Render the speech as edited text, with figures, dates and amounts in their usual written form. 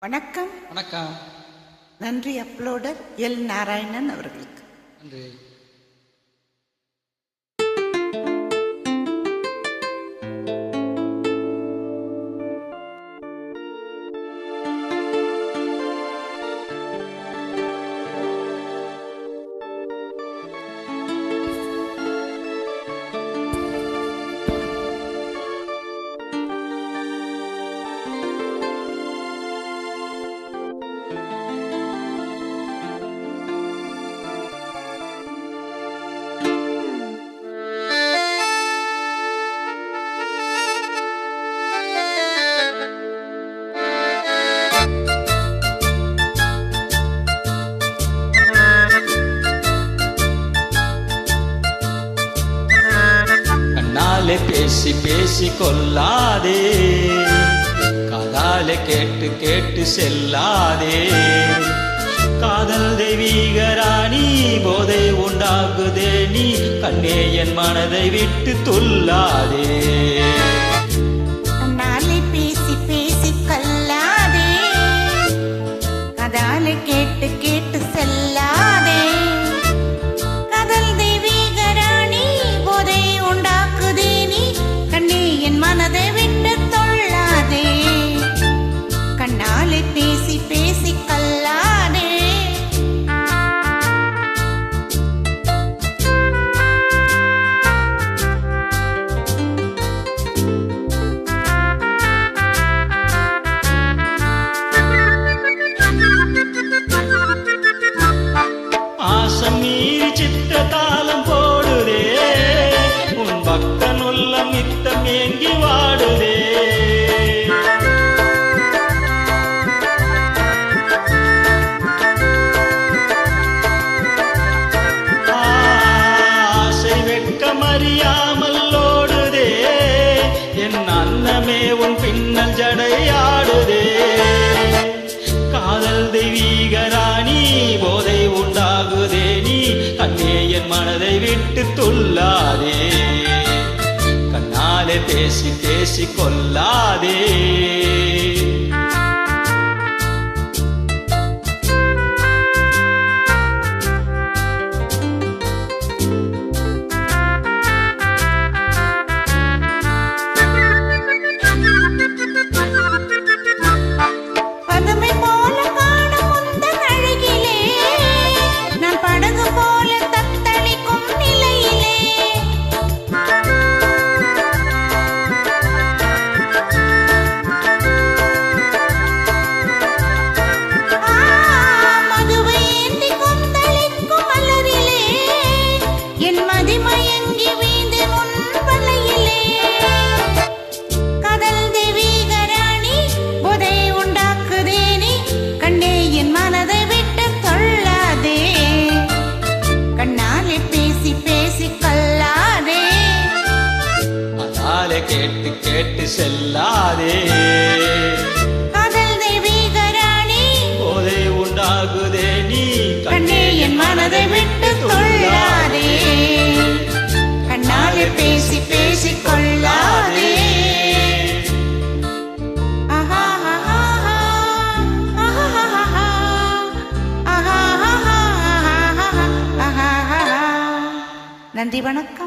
வணக்கம். வணக்கம். நன்றி அப்லோடர் எல் நாராயணன் அவர்களுக்கு நன்றி. பேசி பேசி கொல்லாதே, காதாலே கேட்டு கேட்டு செல்லாதே. காதல் தெய்வீகராணி போதை உண்டாகுதே, நீ கண்ணே என் மனதை விட்டு துல்லாதே. பேசி பேசி கொல்லாதே, காதாலே கேட்டு கேட்டு செல்லாதே. மனதை விட்டு தொல்லாதே, கண்ணாலே பேசி பேசி கல்லாதே. ஆசம் மீறி சித்த தாளம் போடுதே, உன் பக்தன் உள்ளம் நித்தம் ஏங்கி வாடுதே. ஆசை வெட்கம் அறியாமல் ஓடுதே, என் அன்னமே உன் பின்னல் ஜடையாடுதே. காதல் தெய்வீகராணி போதை உண்டாகுதே, நீ கண்ணே என் மனதை விட்டு துல்லாதே. கண்ணாலே பேசி பேசி கொல்லாதே. கேட்டு கேட்டு செல்லாதே, காதல் தெய்வீகராணி போதை உண்டாகுதே, நீ கண்ணே என் மனதை விட்டு தொல்லாதே. கண்ணாலே பேசி பேசி கொள்ளாதே. நன்றி, வணக்கம்.